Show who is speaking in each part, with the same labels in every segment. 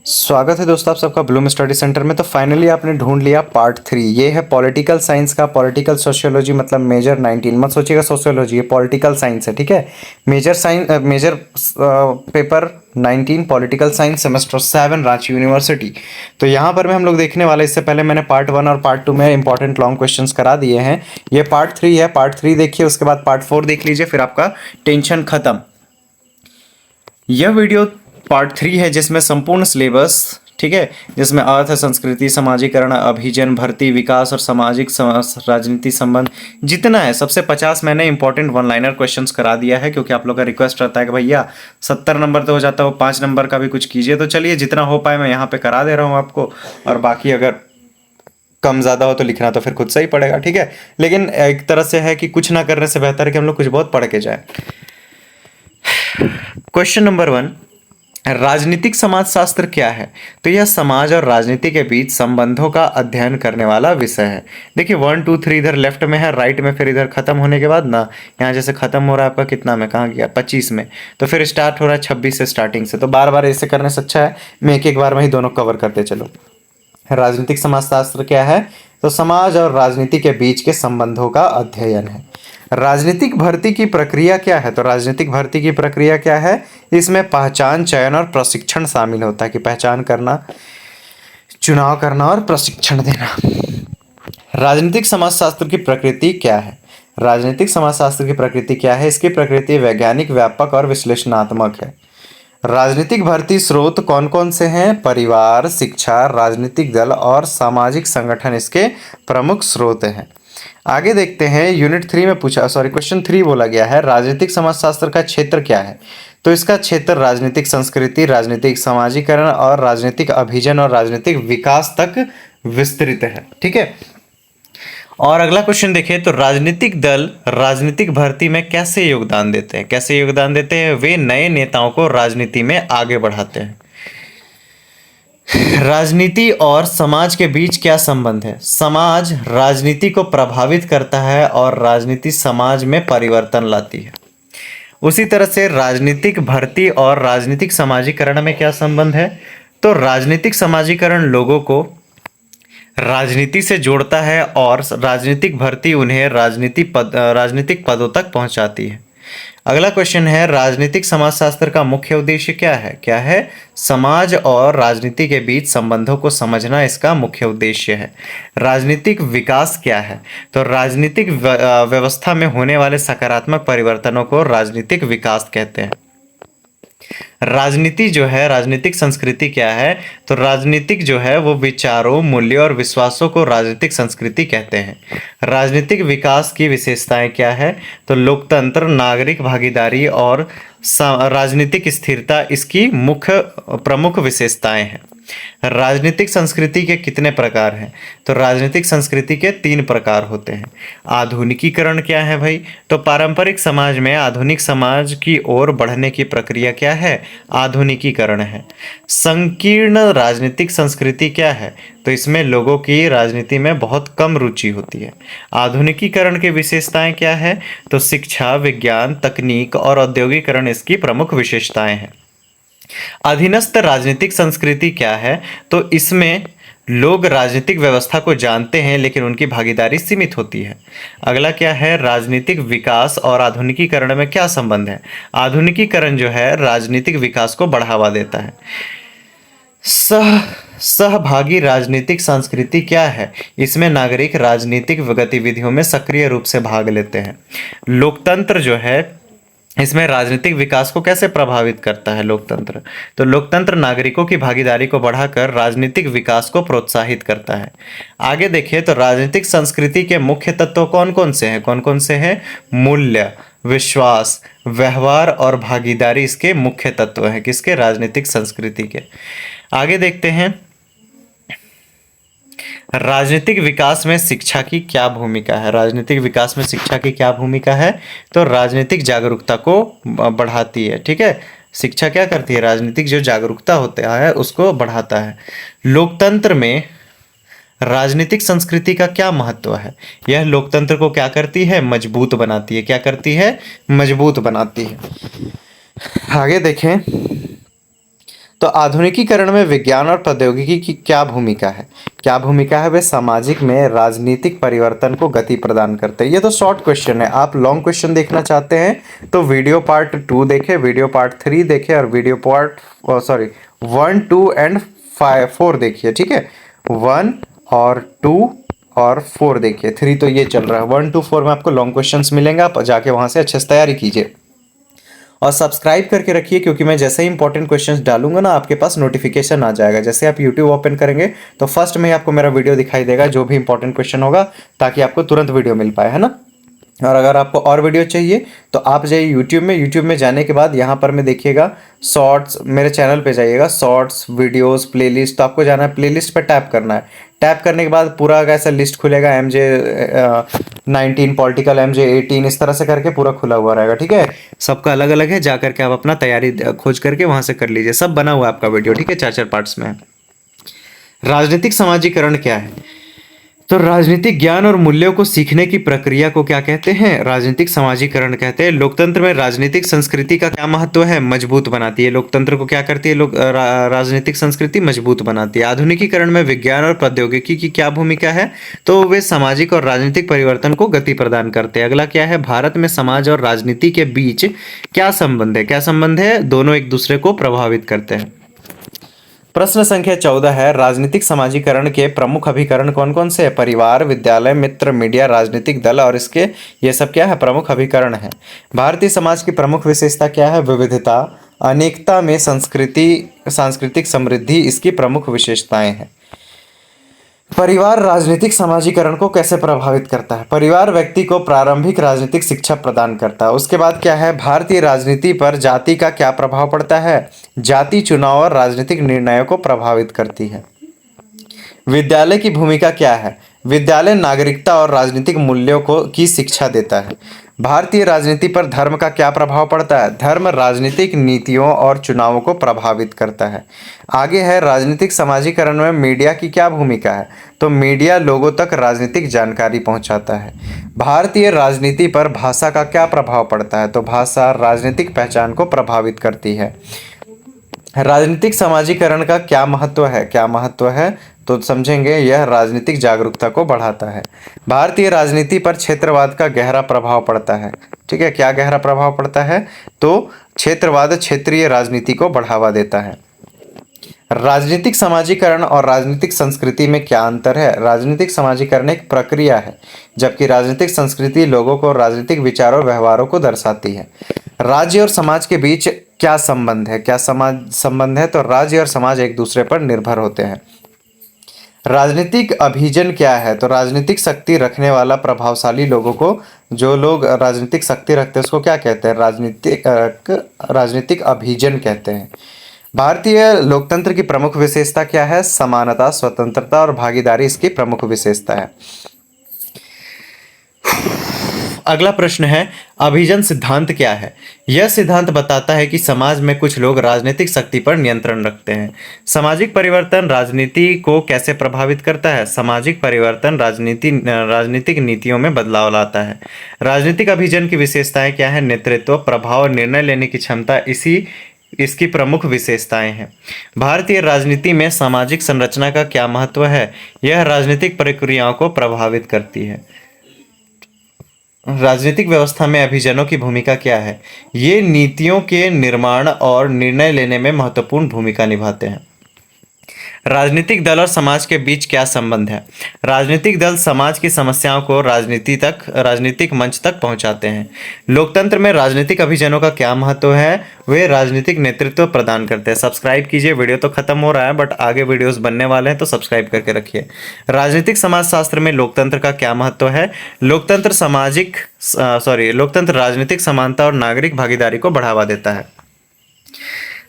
Speaker 1: स्वागत है दोस्तों आप सबका ब्लूम स्टडी सेंटर में। तो फाइनली आपने ढूंढ लिया पार्ट 3। ये है पॉलिटिकल साइंस का, पॉलिटिकल सोशियोलॉजी मतलब मेजर 19। मत सोचिएगा सोशियोलॉजी, ये पॉलिटिकल साइंस है, ठीक है। Major science major paper 19 political science semester 7 Ranchi university. तो यहाँ पर में हम लोग देखने वाले, इससे पहले मैंने पार्ट 1 और पार्ट 2 में इंपॉर्टेंट लॉन्ग क्वेश्चंस करा दिए हैं। ये पार्ट 3 है, पार्ट 3 देखिए, उसके बाद पार्ट 4 देख लीजिए, फिर आपका टेंशन खत्म। यह वीडियो पार्ट 3 है जिसमें संपूर्ण सिलेबस, ठीक है, जिसमें अर्थ, संस्कृति, समाजीकरण, अभिजन, भर्ती, विकास और सामाजिक राजनीति संबंध जितना है सबसे 50 मैंने इंपॉर्टेंट वन लाइनर क्वेश्चंस करा दिया है, क्योंकि आप लोग का रिक्वेस्ट रहता है कि भैया 70 नंबर तो हो जाता है, वो 5 नंबर का भी कुछ कीजिए। तो चलिए जितना हो पाए मैं यहाँ पे करा दे रहा हूँ आपको, और बाकी अगर कम ज़्यादा हो तो लिखना तो फिर खुद से ही पड़ेगा, ठीक है। लेकिन एक तरह से है कि कुछ ना करने से बेहतर है कि हम लोग कुछ बहुत पढ़ के जाए। क्वेश्चन नंबर 1, राजनीतिक समाजशास्त्र क्या है? तो यह समाज और राजनीति के बीच संबंधों का अध्ययन करने वाला विषय है। देखिए 1 2 3 इधर लेफ्ट में है, राइट में, फिर इधर खत्म होने के बाद ना, यहाँ जैसे खत्म हो रहा है आपका कितना में, कहाँ गया, 25 में, तो फिर स्टार्ट हो रहा है 26 से स्टार्टिंग से। तो बार बार ऐसे करने से अच्छा है मैं एक एक बार में ही दोनों कवर करते चलो। राजनीतिक समाजशास्त्र क्या है? तो समाज और राजनीति के बीच के संबंधों का अध्ययन है। राजनीतिक भर्ती की प्रक्रिया क्या है? तो राजनीतिक भर्ती की प्रक्रिया क्या है? इसमें पहचान, चयन और प्रशिक्षण शामिल होता है, कि पहचान करना, चुनाव करना और प्रशिक्षण देना। राजनीतिक समाजशास्त्र की प्रकृति क्या है? राजनीतिक समाजशास्त्र की प्रकृति क्या है? इसकी प्रकृति वैज्ञानिक, व्यापक और विश्लेषणात्मक है। राजनीतिक भर्ती स्रोत कौन कौन से हैं? परिवार, शिक्षा, राजनीतिक दल और सामाजिक संगठन इसके प्रमुख स्रोत हैं। आगे देखते हैं, यूनिट 3 में पूछा, सॉरी क्वेश्चन 3 बोला गया है, राजनीतिक समाजशास्त्र का क्षेत्र क्या है? तो इसका क्षेत्र राजनीतिक संस्कृति, राजनीतिक समाजीकरण और राजनीतिक अभिजन और राजनीतिक विकास तक विस्तृत है, ठीक है। और अगला क्वेश्चन देखें, तो राजनीतिक दल राजनीतिक भर्ती में कैसे योगदान देते हैं? कैसे योगदान देते हैं? वे नए नेताओं को राजनीति में आगे बढ़ाते हैं। राजनीति और समाज के बीच क्या संबंध है? समाज राजनीति को प्रभावित करता है और राजनीति समाज में परिवर्तन लाती है। उसी तरह से राजनीतिक भर्ती और राजनीतिक समाजीकरण में क्या संबंध है? तो राजनीतिक समाजीकरण लोगों को राजनीति से जोड़ता है और राजनीतिक भर्ती उन्हें राजनीतिक पदों तक पहुंचाती है। अगला क्वेश्चन है, राजनीतिक समाजशास्त्र का मुख्य उद्देश्य क्या है? क्या है? समाज और राजनीति के बीच संबंधों को समझना इसका मुख्य उद्देश्य है। राजनीतिक विकास क्या है? तो राजनीतिक व्यवस्था में होने वाले सकारात्मक परिवर्तनों को राजनीतिक विकास कहते हैं। राजनीति जो है, राजनीतिक संस्कृति क्या है? तो राजनीतिक जो है वो विचारों, मूल्यों और विश्वासों को राजनीतिक संस्कृति कहते हैं। राजनीतिक विकास की विशेषताएं क्या है? तो लोकतंत्र, नागरिक भागीदारी और राजनीतिक स्थिरता इसकी मुख्य प्रमुख विशेषताएं हैं। राजनीतिक संस्कृति के कितने प्रकार हैं? तो राजनीतिक संस्कृति के 3 प्रकार होते हैं। आधुनिकीकरण क्या है भाई? तो पारंपरिक समाज में आधुनिक समाज की ओर बढ़ने की प्रक्रिया क्या है? आधुनिकीकरण है। संकीर्ण राजनीतिक संस्कृति क्या है? तो इसमें लोगों की राजनीति में बहुत कम रुचि होती है। आधुनिकीकरण की विशेषताएं क्या है? तो शिक्षा, विज्ञान, तकनीक और औद्योगिकरण इसकी प्रमुख विशेषताएं हैं। अधीनस्थ राजनीतिक संस्कृति क्या है? तो इसमें लोग राजनीतिक व्यवस्था को जानते हैं लेकिन उनकी भागीदारी सीमित होती है। अगला क्या है? राजनीतिक विकास और आधुनिकीकरण में क्या संबंध है? आधुनिकीकरण जो है राजनीतिक विकास को बढ़ावा देता है। सहभागी राजनीतिक संस्कृति क्या है? इसमें नागरिक राजनीतिक गतिविधियों में सक्रिय रूप से भाग लेते हैं। लोकतंत्र जो है इसमें राजनीतिक विकास को कैसे प्रभावित करता है लोकतंत्र? तो लोकतंत्र नागरिकों की भागीदारी को बढ़ाकर राजनीतिक विकास को प्रोत्साहित करता है। आगे देखिए, तो राजनीतिक संस्कृति के मुख्य तत्व कौन कौन से हैं? कौन कौन से हैं? मूल्य, विश्वास, व्यवहार और भागीदारी इसके मुख्य तत्व हैं। किसके? राजनीतिक संस्कृति के। आगे देखते हैं, राजनीतिक विकास में शिक्षा की क्या भूमिका है? राजनीतिक विकास में शिक्षा की क्या भूमिका है? तो राजनीतिक जागरूकता को बढ़ाती है, ठीक है। शिक्षा क्या करती है? राजनीतिक जो जागरूकता होता है उसको बढ़ाता है। लोकतंत्र में राजनीतिक संस्कृति का क्या महत्व है? यह लोकतंत्र को क्या करती है? मजबूत बनाती है। क्या करती है? मजबूत बनाती है। आगे देखें, तो आधुनिकीकरण में विज्ञान और प्रौद्योगिकी की क्या भूमिका है? क्या भूमिका है? वे सामाजिक में राजनीतिक परिवर्तन को गति प्रदान करते हैं। ये तो शॉर्ट क्वेश्चन है। आप लॉन्ग क्वेश्चन देखना चाहते हैं तो वीडियो पार्ट 2 देखें, वीडियो पार्ट 3 देखें और वीडियो पार्ट 1, 2 एंड 4 देखिए। ठीक है, 1 और 2 और 4 देखिए, 3 तो ये चल रहा है। 1 to 4 में आपको लॉन्ग क्वेश्चंस मिलेंगे, आप जाके वहां से अच्छे से तैयारी कीजिए और सब्सक्राइब करके रखिए, क्योंकि मैं जैसे ही इंपॉर्टेंट क्वेश्चंस डालूंगा ना आपके पास नोटिफिकेशन आ जाएगा। जैसे आप यूट्यूब ओपन करेंगे तो फर्स्ट में ही आपको मेरा वीडियो दिखाई देगा जो भी इंपॉर्टेंट क्वेश्चन होगा, ताकि आपको तुरंत वीडियो मिल पाए, है ना। और अगर आपको और वीडियो चाहिए तो आप जाइए यूट्यूब में जाने के बाद यहाँ पर में देखिएगा शॉर्ट्स, मेरे चैनल पे जाइएगा, शॉर्ट्स, वीडियोस, प्लेलिस्ट। तो आपको जाना है प्लेलिस्ट पे, टैप करना है। टैप करने के बाद पूरा ऐसा लिस्ट खुलेगा, MJ19 पॉलिटिकल, MJ18, इस तरह से करके पूरा खुला हुआ रहेगा। ठीक है, सबका अलग अलग है, जा करके आप अपना तैयारी खोज करके वहां से कर लीजिए। सब बना हुआ है आपका वीडियो। ठीक है, 4 पार्ट्स में है। राजनीतिक समाजीकरण क्या है? तो राजनीतिक ज्ञान और मूल्यों को सीखने की प्रक्रिया को क्या कहते हैं? राजनीतिक समाजीकरण कहते हैं। लोकतंत्र में राजनीतिक संस्कृति का क्या महत्व है? मजबूत बनाती है। लोकतंत्र को क्या करती है? राजनीतिक संस्कृति मजबूत बनाती है। आधुनिकीकरण में विज्ञान और प्रौद्योगिकी की क्या भूमिका है? तो वे सामाजिक और राजनीतिक परिवर्तन को गति प्रदान करते हैं। अगला क्या है? भारत में समाज और राजनीति के बीच क्या संबंध है? क्या संबंध है? दोनों एक दूसरे को प्रभावित करते हैं। प्रश्न संख्या 14 है, राजनीतिक समाजीकरण के प्रमुख अभिकरण कौन कौन से हैं? परिवार, विद्यालय, मित्र, मीडिया, राजनीतिक दल और इसके ये सब क्या है? प्रमुख अभिकरण है। भारतीय समाज की प्रमुख विशेषता क्या है? विविधता, अनेकता में सांस्कृतिक समृद्धि इसकी प्रमुख विशेषताएं हैं। परिवार राजनीतिक समाजीकरण को कैसे प्रभावित करता है? परिवार व्यक्ति को प्रारंभिक राजनीतिक शिक्षा प्रदान करता है। उसके बाद क्या है? भारतीय राजनीति पर जाति का क्या प्रभाव पड़ता है? जाति चुनाव और राजनीतिक निर्णयों को प्रभावित करती है। विद्यालय की भूमिका क्या है? विद्यालय नागरिकता और राजनीतिक मूल्यों को की शिक्षा देता है। भारतीय राजनीति पर धर्म का क्या प्रभाव पड़ता है? धर्म राजनीतिक नीतियों और चुनावों को प्रभावित करता है। आगे है, राजनीतिक समाजीकरण में मीडिया की क्या भूमिका है? तो मीडिया लोगों तक राजनीतिक जानकारी पहुंचाता है। भारतीय राजनीति पर भाषा का क्या प्रभाव पड़ता है? तो भाषा राजनीतिक पहचान को प्रभावित करती है। राजनीतिक समाजीकरण का क्या महत्व है? क्या महत्व है तो समझेंगे, यह राजनीतिक जागरूकता को बढ़ाता है। भारतीय राजनीति पर क्षेत्रवाद का गहरा प्रभाव पड़ता है। ठीक है, क्या गहरा प्रभाव पड़ता है? तो क्षेत्रवाद क्षेत्रीय राजनीति को बढ़ावा देता है। राजनीतिक समाजीकरण और राजनीतिक संस्कृति में क्या अंतर है? राजनीतिक समाजीकरण एक प्रक्रिया है, जबकि राजनीतिक संस्कृति लोगों को राजनीतिक विचारों व्यवहारों को दर्शाती है। राज्य और समाज के बीच क्या संबंध है? क्या संबंध है? तो राज्य और समाज एक दूसरे पर निर्भर होते हैं। राजनीतिक अभिजन क्या है? तो राजनीतिक शक्ति रखने वाला प्रभावशाली लोगों को, जो लोग राजनीतिक शक्ति रखते हैं उसको क्या कहते हैं? राजनीतिक अभिजन कहते हैं। भारतीय लोकतंत्र की प्रमुख विशेषता क्या है? समानता, स्वतंत्रता और भागीदारी इसकी प्रमुख विशेषता है। अगला प्रश्न है, अभिजन सिद्धांत क्या है? यह सिद्धांत बताता है कि समाज में कुछ लोग राजनीतिक शक्ति पर नियंत्रण रखते हैं। सामाजिक परिवर्तन राजनीति को कैसे प्रभावित करता है? सामाजिक परिवर्तन राजनीतिक नीतियों में बदलाव लाता है। राजनीतिक अभिजन की विशेषताएं क्या है? नेतृत्व, प्रभाव और निर्णय लेने की क्षमता इसकी प्रमुख विशेषताएं हैं। भारतीय राजनीति में सामाजिक संरचना का क्या महत्व है? यह राजनीतिक प्रक्रियाओं को प्रभावित करती है। राजनीतिक व्यवस्था में अभिजनों की भूमिका क्या है? ये नीतियों के निर्माण और निर्णय लेने में महत्वपूर्ण भूमिका निभाते हैं। राजनीतिक दल और समाज के बीच क्या संबंध है? राजनीतिक दल समाज की समस्याओं को राजनीतिक मंच तक पहुंचाते हैं। लोकतंत्र में राजनीतिक अभिजनों का क्या महत्व है? वे राजनीतिक नेतृत्व प्रदान करते हैं। सब्सक्राइब कीजिए, वीडियो तो खत्म हो रहा है बट आगे वीडियोस बनने वाले हैं तो सब्सक्राइब करके रखिए। राजनीतिक समाजशास्त्र में लोकतंत्र का क्या महत्व है? लोकतंत्र राजनीतिक समानता और नागरिक भागीदारी को बढ़ावा देता है।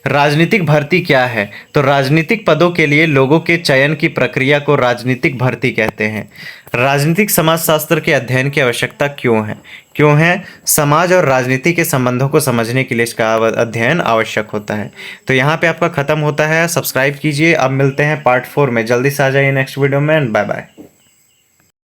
Speaker 1: राजनीतिक भर्ती क्या है? तो राजनीतिक पदों के लिए लोगों के चयन की प्रक्रिया को राजनीतिक भर्ती कहते हैं। राजनीतिक समाजशास्त्र के अध्ययन की आवश्यकता क्यों है? समाज और राजनीति के संबंधों को समझने के लिए इसका अध्ययन आवश्यक होता है। तो यहाँ पे आपका खत्म होता है। सब्सक्राइब कीजिए। अब मिलते हैं पार्ट 4 में। जल्दी से आ जाइए नेक्स्ट वीडियो में। Bye bye.